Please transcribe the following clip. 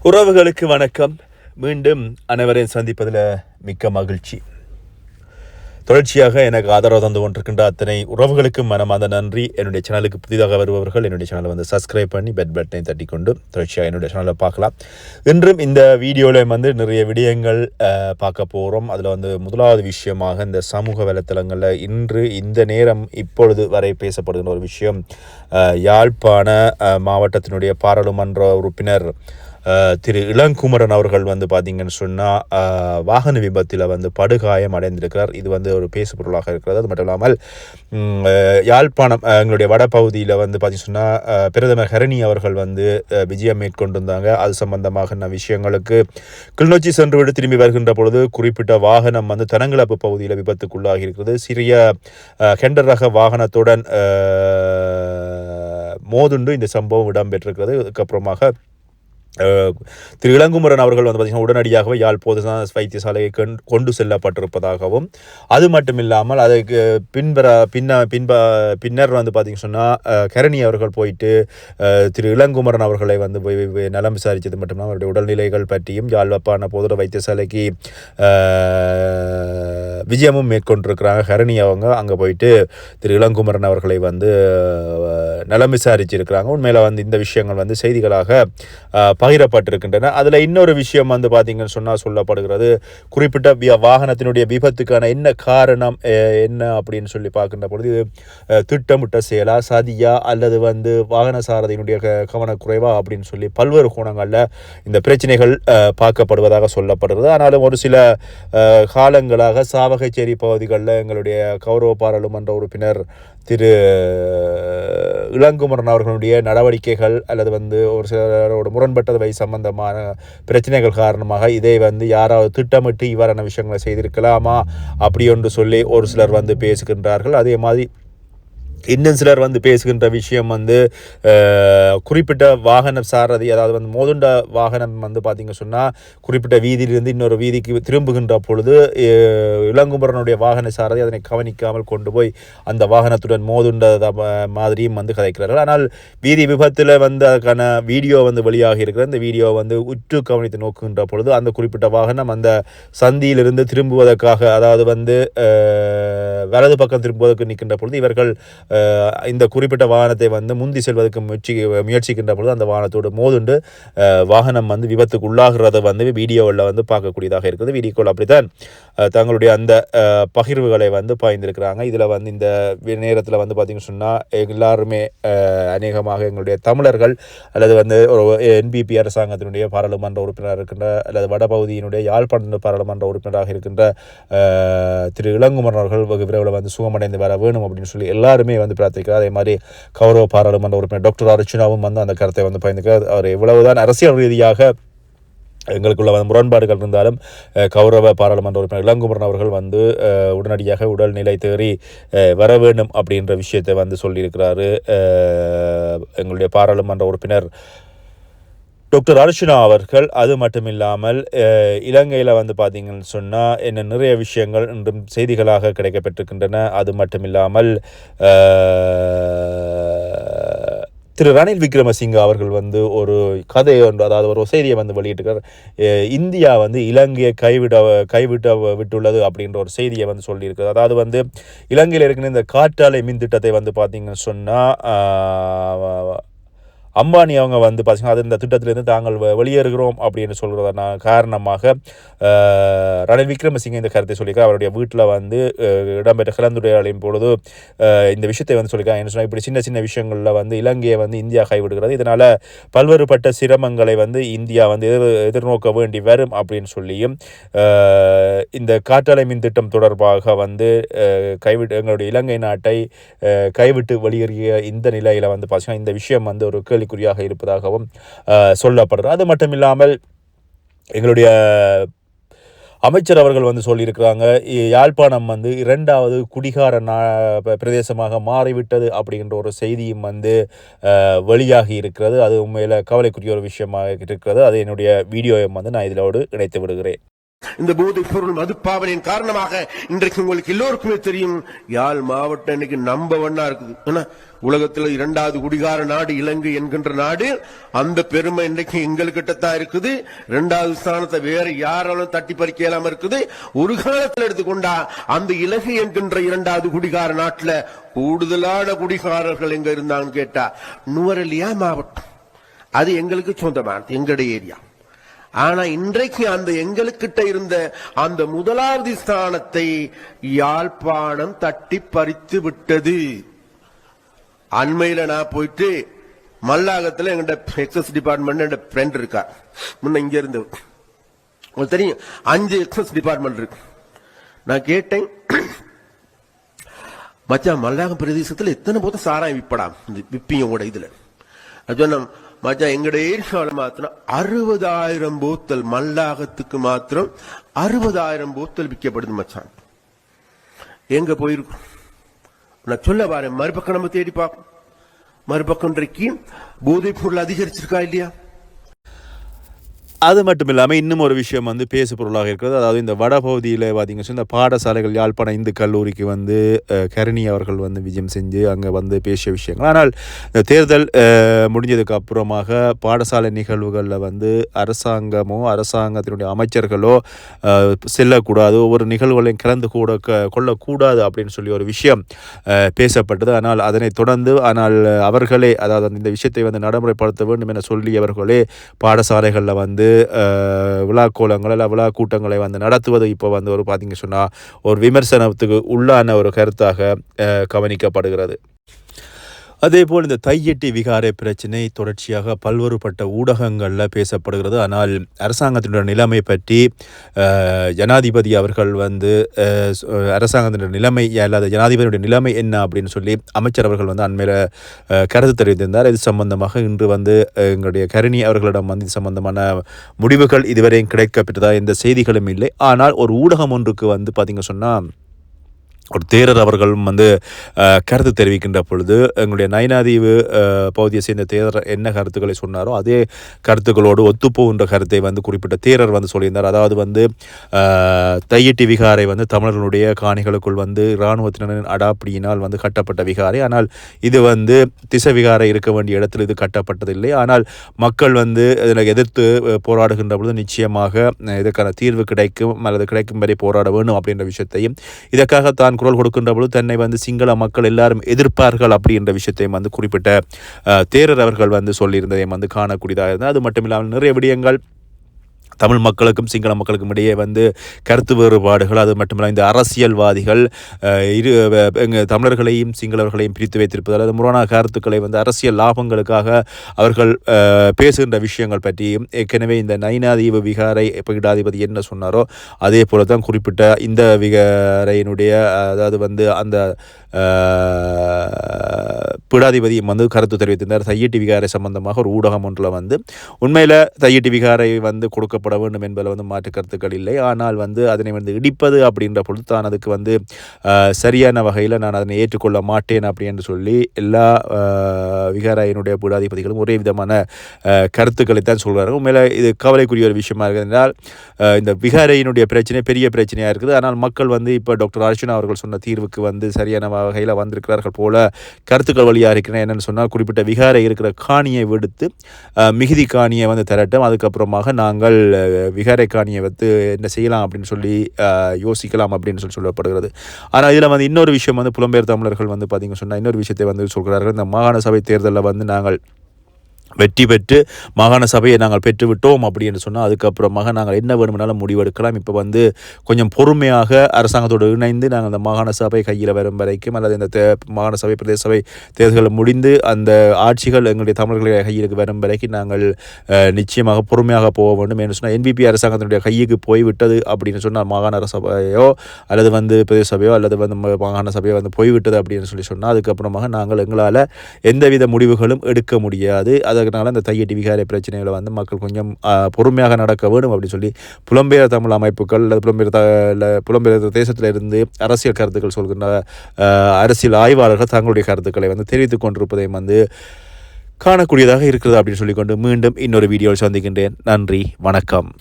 உறவுகளுக்கு வணக்கம். மீண்டும் அனைவரையும் சந்திப்பதில் மிக்க மகிழ்ச்சி. தொடர்ச்சியாக எனக்கு ஆதரவு தந்து கொண்டிருக்கின்ற அத்தனை உறவுகளுக்கும் மனமார்ந்த நன்றி. என்னுடைய சேனலுக்கு புதிதாக வருபவர்கள் என்னுடைய சேனலை வந்து சப்ஸ்கிரைப் பண்ணி பெல் பட்டனை தட்டி கொண்டு தொடர்ச்சியாக என்னுடைய சேனலை பார்க்கலாம். இன்றும் இந்த வீடியோவில் வந்து நிறைய விடயங்கள் பார்க்க போகிறோம். அதில் வந்து முதலாவது விஷயமாக இந்த சமூக வலைத்தளங்களில் இன்று இந்த நேரம் இப்பொழுது வரை பேசப்படுகின்ற ஒரு விஷயம், யாழ்ப்பாண மாவட்டத்தினுடைய பாராளுமன்ற உறுப்பினர் திரு இளங்குமரன் அவர்கள் வந்து பார்த்திங்கன்னு சொன்னால் வாகன விபத்தில் வந்து படுகாயம் அடைந்திருக்கிறார். இது வந்து ஒரு பேசுபொருளாக இருக்கிறது. அது மட்டும் இல்லாமல் யாழ்ப்பாணம் எங்களுடைய வடபகுதியில் வந்து பார்த்திங்கன்னு சொன்னால் பிரதமர் ஹரணி அவர்கள் வந்து விஜயம் மேற்கொண்டிருந்தாங்க. அது சம்பந்தமாக விஷயங்களுக்கு கிளிநொச்சி சென்றுவிட்டு திரும்பி வருகின்ற பொழுது குறிப்பிட்ட வாகனம் வந்து தனங்கிழப்பு பகுதியில் விபத்துக்குள்ளாகி இருக்கிறது. சிறிய ஹெண்டர் ரக வாகனத்துடன் மோதுண்டு இந்த சம்பவம் இடம்பெற்றிருக்கிறது. அதுக்கப்புறமாக திரு இளங்குமரன் அவர்கள் வந்து பார்த்திங்கன்னா உடனடியாகவே யாழ் போதனா வைத்தியசாலையை கொண்டு செல்லப்பட்டிருப்பதாகவும், அது மட்டும் இல்லாமல் அதுக்கு பின்னர் வந்து பார்த்திங்க சொன்னால் கரணி அவர்கள் போயிட்டு திரு இளங்குமரன் அவர்களை வந்து நலம் விசாரித்தது மட்டும் இல்லாமல் அவருடைய உடல்நிலைகள் பற்றியும் யாழ்ப்பாண போதனா வைத்தியசாலைக்கு விஜயமும் மேற்கொண்டிருக்கிறாங்க. ஹரணி அவங்க அங்கே போயிட்டு திரு இளங்குமரன் அவர்களை வந்து நலம் விசாரிச்சிருக்கிறாங்க. உண்மையில் வந்து இந்த விஷயங்கள் வந்து செய்திகளாக பகிரப்பட்டிருக்கின்றன. அதில் இன்னொரு விஷயம் வந்து பார்த்திங்கன்னு சொன்னால் சொல்லப்படுகிறது, குறிப்பிட்ட வாகனத்தினுடைய விபத்துக்கான என்ன காரணம் என்ன அப்படின்னு சொல்லி பார்க்கின்ற பொழுது இது திட்டமிட்ட செயலா, சதியா, அல்லது வந்து வாகன சாரதியினுடைய கவனக்குறைவா அப்படின்னு சொல்லி பல்வேறு கோணங்களில் இந்த பிரச்சனைகள் பார்க்கப்படுவதாக சொல்லப்படுகிறது. ஆனாலும் ஒரு சில காலங்களாக சாவகச்சேரி பகுதிகளில் எங்களுடைய கௌரவ பாராளுமன்ற உறுப்பினர் திரு இளங்குமரன் அவர்களுடைய நடவடிக்கைகள் அல்லது வந்து ஒரு சிலரோட முரண்பட்டவை சம்பந்தமான பிரச்சனைகள் காரணமாக இதை வந்து யாராவது திட்டமிட்டு இவ்வாறான விஷயங்களை செய்திருக்கலாமா அப்படி என்று சொல்லி ஒரு சிலர் வந்து பேசுகின்றார்கள். அதே மாதிரி இன்னும் சிலர் வந்து பேசுகின்ற விஷயம் வந்து குறிப்பிட்ட வாகன சாரதி, அதாவது வந்து மோதுண்ட வாகனம் வந்து பார்த்திங்க சொன்னால் குறிப்பிட்ட வீதியிலிருந்து இன்னொரு வீதிக்கு திரும்புகின்ற பொழுது இளங்குமரனுடைய வாகன சாரதி அதனை கவனிக்காமல் கொண்டு போய் அந்த வாகனத்துடன் மோதுண்ட மாதிரியும் வந்து கதைக்கிறார்கள். ஆனால் வீதி விபத்தில் வந்து அதுக்கான வீடியோ வந்து வெளியாகி இருக்கிற இந்த வீடியோ வந்து உற்று கவனித்து நோக்குகின்ற பொழுது அந்த குறிப்பிட்ட வாகனம் அந்த சந்தியிலிருந்து திரும்புவதற்காக, அதாவது வந்து வலது பக்கம் திரும்புவதற்கு நிற்கின்ற பொழுது இவர்கள் இந்த குறிப்பிட்ட வாகனத்தை வந்து முந்தி செல்வதற்கு முயற்சிக்கின்ற பொழுது அந்த வாகனத்தோடு மோதுண்டு வாகனம் வந்து விபத்துக்கு உள்ளாகிறத வந்து வீடியோவில் வந்து பார்க்கக்கூடியதாக இருக்குது. வீடியோவில் அப்படித்தான் தங்களுடைய அந்த பகிர்வுகளை வந்து பாய்ந்திருக்கிறாங்க. இதில் வந்து இந்த நேரத்தில் வந்து பார்த்திங்கன்னு சொன்னால் எல்லாருமே அநேகமாக எங்களுடைய தமிழர்கள் அல்லது வந்து ஒரு என்பிபி அரசாங்கத்தினுடைய பாராளுமன்ற உறுப்பினராக இருக்கின்ற அல்லது வடபகுதியினுடைய யாழ்ப்பாண பாராளுமன்ற உறுப்பினராக இருக்கின்ற திரு இளங்குமரன் அவர்கள் விரைவில் வந்து சுகமடைந்து வர வேணும் அப்படின்னு சொல்லி எல்லாருமே வந்து பிரார்த்திக்கிறார். அதே மாதிரி கௌரவ பாராளுமன்ற உறுப்பினர் டாக்டர் அர்ச்சுனாவும் வந்து அந்த கருத்தை வந்து பயந்துக்கிறார். அவர் எவ்வளவுதான் அரசியல் ரீதியாக எங்களுக்குள்ள வந்து முரண்பாடுகள் இருந்தாலும் கௌரவ பாராளுமன்ற உறுப்பினர் இளங்குமரன் அவர்கள் வந்து உடனடியாக உடல்நிலை தேறி வர வேண்டும் அப்படின்ற விஷயத்தை வந்து சொல்லியிருக்கிறாரு. எங்களுடைய பாராளுமன்ற உறுப்பினர் டாக்டர் அர்ச்சுனா அவர்கள். அது மட்டும் இல்லாமல் இலங்கையில் வந்து பார்த்திங்கன்னு சொன்னால் என்ன நிறைய விஷயங்கள் இன்றும் செய்திகளாக கிடைக்கப்பட்டிருக்கின்றன. அது மட்டும் இல்லாமல் திரு ரணில் விக்ரமசிங்க அவர்கள் வந்து ஒரு கதையை ஒன்று, அதாவது ஒரு செய்தியை வந்து வெளியிட்டிருக்கார். இந்தியா வந்து இலங்கையை விட்டுள்ளது அப்படின்ற ஒரு செய்தியை வந்து சொல்லியிருக்கிறது. அதாவது வந்து இலங்கையில் இருக்கிற இந்த காற்றாலை மின் திட்டத்தை வந்து பார்த்திங்கன்னு சொன்னால் அம்பானி அவங்க வந்து பார்த்திங்கன்னா அது இந்த திட்டத்திலிருந்து தாங்கள் வெளியேறுகிறோம் அப்படின்னு சொல்கிறத காரணமாக ரணில் விக்ரமசிங்கே இந்த கருத்தை சொல்லியிருக்கார். அவருடைய வீட்டில் வந்து இடம்பெற்ற கலந்துரையாடலின் பொழுது இந்த விஷயத்தை வந்து சொல்லியிருக்காங்க. என்ன சொன்னால் இப்படி சின்ன சின்ன விஷயங்களில் வந்து இலங்கையை வந்து இந்தியா கைவிடுகிறது, இதனால் பல்வேறுபட்ட சிரமங்களை வந்து இந்தியா வந்து எதிர்நோக்க வேண்டி வரும் அப்படின்னு சொல்லியும் இந்த காற்றாலை மின் திட்டம் தொடர்பாக வந்து எங்களுடைய இலங்கை நாட்டை கைவிட்டு வெளியேறிய இந்த நிலையில் வந்து பார்த்திங்கன்னா இந்த விஷயம் வந்து ஒரு கேள்விக்குறியாக இருப்பதாகவும் சொல்லப்படுறது. அது மட்டும் இல்லாமல் எங்களுடைய அமைச்சர் அவர்கள் வந்து சொல்லியிருக்கிறாங்க, யாழ்ப்பாணம் வந்து 2வது குடிகார பிரதேசமாக மாறிவிட்டது அப்படிங்கிற ஒரு செய்தியும் வந்து வெளியாகி இருக்கிறது. அது உண்மையில் கவலைக்குரிய ஒரு விஷயமாக இருக்கிறது. அது என்னுடைய வீடியோவை வந்து நான் இதோடு இணைத்து விடுகிறேன். இந்த போதைப் பொருள் மதுப்பாவனையின் காரணமாக இன்றைக்கு உங்களுக்கு எல்லோருக்குமே தெரியும், யாழ் மாவட்டம் இன்னைக்கு நம்பர் 1 இருக்குது. உலகத்தில் 2வது குடிகார நாடு இலங்கை என்கின்ற நாடு. அந்த பெருமை இன்றைக்கு எங்கள்கிட்டத்தான் இருக்குது. 2வது ஸ்தானத்தை வேற யாராலும் தட்டி பறிக்க இயலாம இருக்குது. ஒரு காலத்தில் எடுத்துக்கொண்டா அந்த இலங்கை என்கின்ற 2வது குடிகார நாட்டுல கூடுதலான குடிகாரர்கள் எங்க இருந்தாங்கன்னு கேட்டா நுவரெலியா மாவட்டம். அது எங்களுக்கு சொந்தமானது, எங்களுடைய ஏரியா. ஆனா இன்றைக்கு அந்த எங்களுக்கிட்ட இருந்த அந்த 1வது ஸ்தானத்தை யாழ்ப்பாணம் தட்டி பறித்து விட்டது. அண்மையில நான் போயிட்டு மல்லாகத்துல எங்க எக்ஸஸ் டிபார்ட்மெண்ட் என் ஃப்ரெண்ட் இருக்கா, முன்ன இங்க இருந்து உங்களுக்கு தெரியும் 5 எக்ஸஸ் டிபார்ட்மெண்ட் இருக்கு. நான் கேட்டேன், மச்சான் மல்லாகம் பிரதேசத்துல எத்தனை போத சாராயம் விப்படாம் விப்பியும் கூட இதுல சொன்ன மச்சான் எங்கட ஏரியாவில் மாத்திரம் 60,000 போத்தல் மல்லாகத்துக்கு மாத்திரம் 60,000 போத்தல் விற்கப்படுது மச்சான். எங்க போயிருக்கும் நான் சொல்ல பாரு, மறுபக்கம் நம்ம தேடி பார்ப்போம். மறுபக்கம் இன்றைக்கு போதைப் பொருள் அதிகரிச்சிருக்கா இல்லையா? அது மட்டும் இல்லாமல் இன்னும் ஒரு விஷயம் வந்து பேசு பொருளாக இருக்கிறது. அதாவது இந்த வடபகுதியில் பார்த்தீங்கன்னா இந்த பாடசாலைகள் யாழ்ப்பாண இந்து கல்லூரிக்கு வந்து கருணி அவர்கள் வந்து விஜயம் செஞ்சு அங்கே வந்து பேசிய விஷயங்கள். ஆனால் இந்த தேர்தல் முடிஞ்சதுக்கு அப்புறமாக பாடசாலை நிகழ்வுகளில் வந்து அரசாங்கமோ அரசாங்கத்தினுடைய அமைச்சர்களோ செல்லக்கூடாது, ஒவ்வொரு நிகழ்வுகளையும் கலந்து கொள்ளக்கூடாது அப்படின்னு சொல்லி ஒரு விஷயம் பேசப்பட்டது. ஆனால் அதனை தொடர்ந்து அவர்களே, அதாவது இந்த விஷயத்தை வந்து நடைமுறைப்படுத்த வேண்டும் என சொல்லியவர்களே பாடசாலைகளில் வந்து விழாக்கோலங்கள் அல்ல விழா கூட்டங்களை வந்து நடத்துவது இப்போ வந்து ஒரு பார்த்தீங்க சொன்னால் ஒரு விமர்சனத்துக்கு உள்ளான ஒரு கருத்தாக கவனிக்கப்படுகிறது. அதேபோல் இந்த தையெட்டி விகாரை பிரச்சினை தொடர்ச்சியாக பல்வேறுபட்ட ஊடகங்களில் பேசப்படுகிறது. ஆனால் அரசாங்கத்தினுடைய நிலைமை பற்றி ஜனாதிபதி அவர்கள் வந்து அரசாங்கத்தினுடைய நிலைமை அல்லாத ஜனாதிபதியுடைய நிலைமை என்ன அப்படின்னு சொல்லி அமைச்சர் அவர்கள் வந்து அண்மையில் கருத்து தெரிவித்திருந்தார். இது சம்பந்தமாக இன்று வந்து எங்களுடைய கருணி அவர்களிடம் வந்து இது சம்பந்தமான முடிவுகள் இதுவரையும் கிடைக்கப்பட்டதா எந்த செய்திகளும் இல்லை. ஆனால் ஒரு ஊடகம் ஒன்றுக்கு வந்து பார்த்திங்க சொன்னால் ஒரு தேரர் அவர்களும் வந்து கருத்து தெரிவிக்கின்ற பொழுது எங்களுடைய நயினாதீவு பகுதியை சேர்ந்த தேரர் என்ன கருத்துக்களை சொன்னாரோ அதே கருத்துக்களோடு ஒத்துப்போகின்ற கருத்தை வந்து குறிப்பிட்ட தேரர் வந்து சொல்லியிருந்தார். அதாவது வந்து தையெட்டி விகாரை வந்து தமிழர்களுடைய காணிகளுக்குள் வந்து இராணுவத்தினரின் அடாப்பிடியினால் வந்து கட்டப்பட்ட விகாரை. ஆனால் இது வந்து திசை விகாரை இருக்க வேண்டிய இடத்தில் இது கட்டப்பட்டதில்லை. ஆனால் மக்கள் வந்து இதில் எதிர்த்து போராடுகின்ற பொழுது நிச்சயமாக இதற்கான தீர்வு கிடைக்கும் அல்லது கிடைக்கும் வரை போராட வேண்டும் அப்படின்ற விஷயத்தையும், இதற்காக தான் குரல் கொடுக்கின்ற பொழுது தன்னை வந்து சிங்கள மக்கள் எல்லாரும் எதிர்ப்பார்கள் அப்படின்ற விஷயத்தையும் வந்து குறிப்பிட்ட தேரர் அவர்கள் வந்து சொல்லியிருந்ததையும் வந்து காணக்கூடியதாக இருந்தது. அது மட்டும் இல்லாமல் நிறைய விடயங்கள் தமிழ் மக்களுக்கும் சிங்கள மக்களுக்கும் இடையே வந்து கருத்து வேறுபாடுகள், அது மட்டுமல்ல இந்த அரசியல்வாதிகள் தமிழர்களையும் சிங்களவர்களையும் பிரித்து வைத்திருப்பது அல்லது முரணான கருத்துக்களை வந்து அரசியல் லாபங்களுக்காக அவர்கள் பேசுகின்ற விஷயங்கள் பற்றியும் ஏற்கனவே இந்த நயினாதீவு விகாரை பீடாதிபதி என்ன சொன்னாரோ அதே போல தான் குறிப்பிட்ட இந்த விகாரையினுடைய அதாவது வந்து அந்த பீடாதிபதியும் வந்து கருத்து தெரிவித்திருந்தார். தையெட்டி விகாரை சம்பந்தமாக ஒரு ஊடகம் ஒன்றில் வந்து உண்மையில் தையெட்டி விகாரை வந்து கொடுக்கப்பட வேண்டும் என்பதில் வந்து மாற்று கருத்துக்கள் இல்லை. ஆனால் வந்து அதனை வந்து இடிப்பது அப்படின்ற பொழுது தான் அதுக்கு வந்து சரியான வகையில் நான் அதனை ஏற்றுக்கொள்ள மாட்டேன் அப்படின்னு சொல்லி எல்லா விகாரையினுடைய பீடாதிபதிகளும் ஒரே விதமான கருத்துக்களை தான் சொல்கிறார்கள். உண்மையில் இது கவலைக்குரிய ஒரு விஷயமா இருக்குது. என்றால் இந்த விகாரையினுடைய பிரச்சனை பெரிய பிரச்சனையாக இருக்குது. ஆனால் மக்கள் வந்து இப்போ டாக்டர் அர்ச்சுனா அவர்கள் சொன்ன தீர்வுக்கு வந்து சரியான வகையில் வந்திருக்கிறார்கள் போல கருத்துக்கள் வழியாக இருக்கிறேன். என்னென்னு சொன்னால் குறிப்பிட்ட விகாரை இருக்கிற காணியை விடுத்து மிகுதி காணியை வந்து திரட்டும், அதுக்கப்புறமாக நாங்கள் விகாரை காணியை வந்து என்ன செய்யலாம் அப்படின்னு சொல்லி யோசிக்கலாம் அப்படின்னு சொல்லப்படுகிறது. ஆனால் இதில் வந்து இன்னொரு விஷயம் வந்து புலம்பெயர் தமிழர்கள் வந்து பார்த்திங்க சொன்னால் இன்னொரு விஷயத்தை வந்து சொல்கிறார்கள். இந்த மாகாண சபை தேர்தலில் வந்து நாங்கள் வெற்றி பெற்று மாகாண சபையை நாங்கள் பெற்றுவிட்டோம் அப்படின்னு சொன்னால் அதுக்கப்புறமாக நாங்கள் என்ன வேணும்னாலும் முடிவெடுக்கலாம். இப்போ வந்து கொஞ்சம் பொறுமையாக அரசாங்கத்தோடு இணைந்து நாங்கள் அந்த மாகாண சபை கையில் வரும் வரைக்கும் அல்லது இந்த மாகாண சபை பிரதேச சபை தேர்தல்கள் முடிந்து அந்த ஆட்சிகள் எங்களுடைய தமிழர்களுடைய கையிற்கு வரும் வரைக்கும் நாங்கள் நிச்சயமாக பொறுமையாக போக வேண்டும் என்று சொன்னால் என்பிபி அரசாங்கத்தினுடைய கைக்கு போய்விட்டது அப்படின்னு சொன்னால் மாகாண சபையோ அல்லது வந்து பிரதேச சபையோ அல்லது வந்து மாகாண சபையோ வந்து போய்விட்டது அப்படின்னு சொன்னால் அதுக்கப்புறமாக நாங்கள் எங்களால் எந்தவித முடிவுகளும் எடுக்க முடியாது. அதனால இந்த தையெட்டி விகாரை பிரச்சனைகளை வந்து மக்கள் கொஞ்சம் பொறுமையாக நடக்க வேண்டும் அப்படின்னு சொல்லி புலம்பெயர் தமிழ் அமைப்புகள் அல்லது புலம்பெயர் தேசத்திலிருந்து அரசியல் கருத்துக்கள் சொல்கின்ற அரசியல் ஆய்வாளர்கள் தங்களுடைய கருத்துக்களை வந்து தெரிவித்துக் கொண்டிருப்பதையும் வந்து காணக்கூடியதாக இருக்கிறது அப்படின்னு சொல்லிக்கொண்டு மீண்டும் இன்னொரு வீடியோவில் சந்திக்கின்றேன். நன்றி, வணக்கம்.